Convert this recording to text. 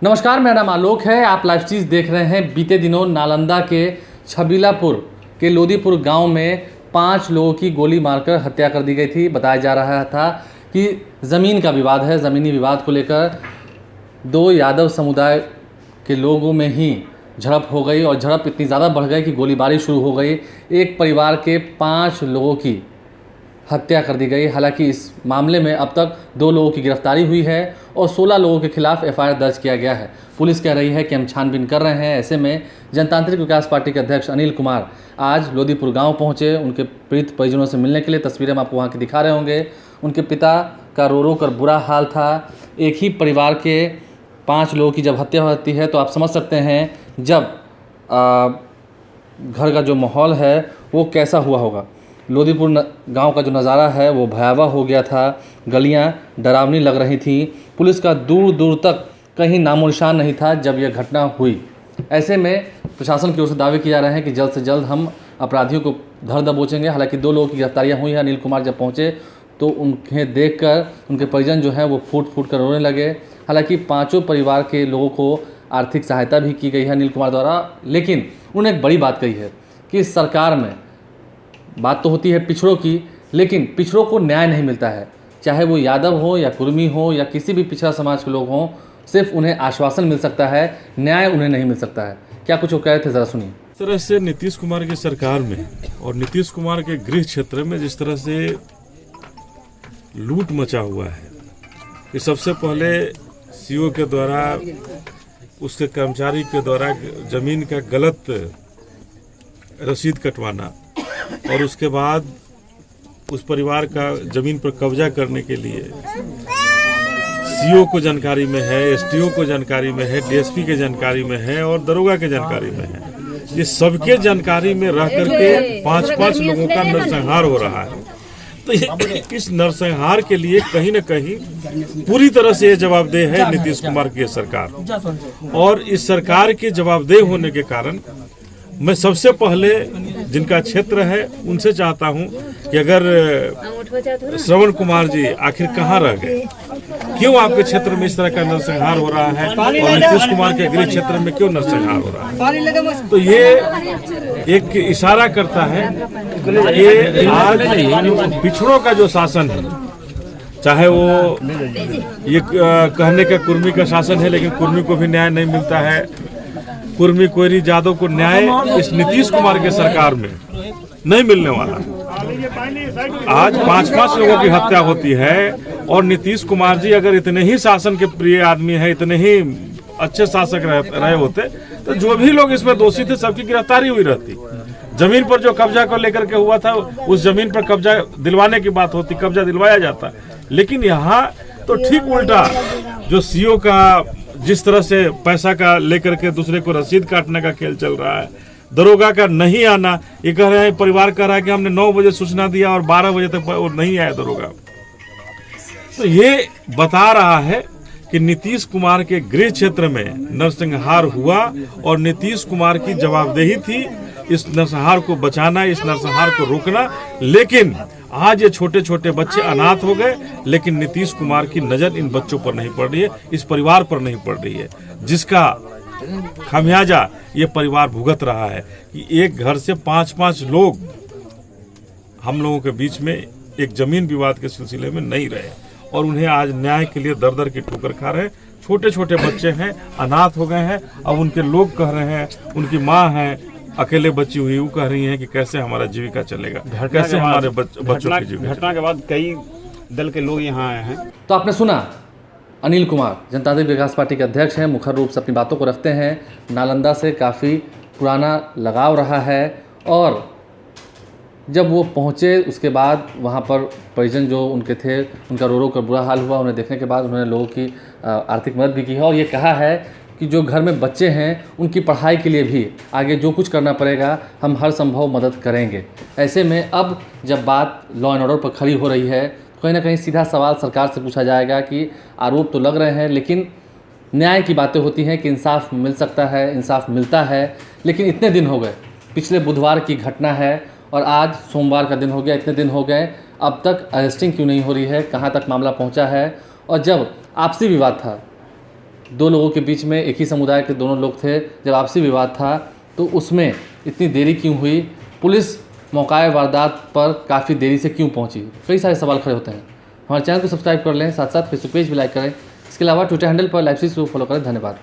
नमस्कार, मेरा नाम आलोक है। आप लाइव चीज़ देख रहे हैं। बीते दिनों नालंदा के छबीलापुर के लोदीपुर गांव में 5 लोगों की गोली मारकर हत्या कर दी गई थी। बताया जा रहा था कि ज़मीन का विवाद है। ज़मीनी विवाद को लेकर 2 यादव समुदाय के लोगों में ही झड़प हो गई और झड़प इतनी ज़्यादा बढ़ गई कि गोलीबारी शुरू हो गई। एक परिवार के 5 लोगों की हत्या कर दी गई। हालांकि इस मामले में अब तक 2 लोगों की गिरफ्तारी हुई है और 16 लोगों के खिलाफ एफआईआर दर्ज किया गया है। पुलिस कह रही है कि हम छानबीन कर रहे हैं। ऐसे में जनतांत्रिक विकास पार्टी के अध्यक्ष अनिल कुमार आज लोदीपुर गांव पहुंचे उनके पीड़ित परिजनों से मिलने के लिए। तस्वीरें हम आपको वहां की दिखा रहे होंगे। उनके पिता का रो रो कर बुरा हाल था। एक ही परिवार के 5 लोगों की जब हत्या होती है तो आप समझ सकते हैं जब घर का जो माहौल है वो कैसा हुआ होगा। लोदीपुर गांव का जो नज़ारा है वो भयावह हो गया था। गलियां डरावनी लग रही थी। पुलिस का दूर दूर तक कहीं नामो निशान नहीं था जब यह घटना हुई। ऐसे में प्रशासन की ओर से दावे किए जा रहे हैं कि जल्द से जल्द हम अपराधियों को धर दबोचेंगे। हालांकि 2 लोगों की गिरफ्तारियां हुई हैं। अनिल कुमार जब पहुंचे तो उन्हें देखकर उनके परिजन जो हैं वो फूट फूट कर रोने लगे। हालांकि 5 परिवार के लोगों को आर्थिक सहायता भी की गई है अनिल कुमार द्वारा। लेकिन उन्होंने एक बड़ी बात कही है कि सरकार में बात तो होती है पिछड़ों की, लेकिन पिछड़ों को न्याय नहीं मिलता है। चाहे वो यादव हो या कुर्मी हो या किसी भी पिछड़ा समाज के लोग हों, सिर्फ उन्हें आश्वासन मिल सकता है, न्याय उन्हें नहीं मिल सकता है। क्या कुछ वो कह रहे थे, ज़रा सुनिए। इस तरह से नीतीश कुमार की सरकार में और नीतीश कुमार के गृह क्षेत्र में जिस तरह से लूट मचा हुआ है कि सबसे पहले सीओ के द्वारा उसके कर्मचारी के द्वारा जमीन का गलत रसीद कटवाना और उसके बाद उस परिवार का जमीन पर कब्जा करने के लिए सीओ को जानकारी में है, एसटीओ को जानकारी में है, डीएसपी के जानकारी में है और दरोगा के जानकारी में है। ये सबके जानकारी में रह करके 5-5 लोगों का नरसंहार हो रहा है। तो इस नरसंहार के लिए कहीं न कहीं पूरी तरह से ये जवाबदेह है नीतीश कुमार की सरकार। और इस सरकार के जवाबदेह होने के कारण मैं सबसे पहले जिनका क्षेत्र है उनसे चाहता हूं कि अगर श्रवण कुमार जी आखिर कहां रह गए, क्यों आपके क्षेत्र में इस तरह का नरसंहार हो रहा है और नीतीश कुमार के गृह क्षेत्र में क्यों नरसंहार हो रहा है। तो ये एक इशारा करता है कि आज पिछड़ों का जो शासन है, चाहे वो ये कहने का कुर्मी का शासन है, लेकिन कुर्मी को भी न्याय नहीं मिलता है। कुर्मी कोयरी जादव को न्याय इस नीतीश कुमार के सरकार में नहीं मिलने वाला। आज 5-5 लोगों की हत्या होती है और नीतीश कुमार जी अगर इतने ही शासन के प्रिय आदमी हैं, इतने ही अच्छे शासक रहे होते तो जो भी लोग इसमें दोषी थे सबकी गिरफ्तारी हुई रहती। जमीन पर जो कब्जा को लेकर के हुआ था उस जमीन पर कब्जा दिलवाने की बात होती, कब्जा दिलवाया जाता। लेकिन यहाँ तो ठीक उल्टा, जो सीओ का जिस तरह से पैसा का लेकर के दूसरे को रसीद काटने का खेल चल रहा है, दरोगा का नहीं आना, ये कह रहे हैं परिवार कह रहा है कि हमने 9 बजे सूचना दिया और 12 बजे तक वो नहीं आया दरोगा। तो ये बता रहा है कि नीतीश कुमार के गृह क्षेत्र में नरसंहार हुआ और नीतीश कुमार की जवाबदेही थी इस नरसंहार को बचाना, इस नरसंहार को रोकना। लेकिन आज ये छोटे छोटे बच्चे अनाथ हो गए, लेकिन नीतीश कुमार की नज़र इन बच्चों पर नहीं पड़ रही है, इस परिवार पर नहीं पड़ रही है, जिसका खामियाजा ये परिवार भुगत रहा है कि एक घर से 5-5 लोग हम लोगों के बीच में एक जमीन विवाद के सिलसिले में नहीं रहे और उन्हें आज न्याय के लिए दर दर की ठोकर खा रहे हैं। छोटे छोटे बच्चे हैं, अनाथ हो गए हैं। अब उनके लोग कह रहे हैं, उनकी माँ है अकेले बची हुई, वो कह रही हैं कि कैसे हमारा जीविका चलेगा, कैसे हमारे बच्चों की जीविका। घटना के बाद कई दल के लोग यहाँ आए हैं। तो आपने सुना, अनिल कुमार जनतांत्रिक विकास पार्टी के अध्यक्ष हैं, मुखर रूप से अपनी बातों को रखते हैं। नालंदा से काफ़ी पुराना लगाव रहा है और जब वो पहुँचे उसके बाद वहाँ पर परिजन जो उनके थे उनका रो रो कर बुरा हाल हुआ। उन्हें देखने के बाद उन्होंने लोगों की आर्थिक मदद भी की है और ये कहा है कि जो घर में बच्चे हैं उनकी पढ़ाई के लिए भी आगे जो कुछ करना पड़ेगा हम हर संभव मदद करेंगे। ऐसे में अब जब बात लॉ एंड ऑर्डर पर खड़ी हो रही है तो कहीं ना कहीं सीधा सवाल सरकार से पूछा जाएगा कि आरोप तो लग रहे हैं, लेकिन न्याय की बातें होती हैं कि इंसाफ मिल सकता है, इंसाफ मिलता है। लेकिन इतने दिन हो गए, पिछले बुधवार की घटना है और आज सोमवार का दिन हो गया, इतने दिन हो गए, अब तक अरेस्टिंग क्यों नहीं हो रही है, कहाँ तक मामला पहुँचा है। और जब आपसी विवाद था दो लोगों के बीच में, एक ही समुदाय के दोनों लोग थे, जब आपसी विवाद था तो उसमें इतनी देरी क्यों हुई? पुलिस मौकाए वारदात पर काफ़ी देरी से क्यों पहुंची? कई सारे सवाल खड़े होते हैं। हमारे चैनल को सब्सक्राइब कर लें, साथ साथ फेसबुक पेज भी लाइक करें। इसके अलावा ट्विटर हैंडल पर लाइव सीरीज को फॉलो करें। धन्यवाद।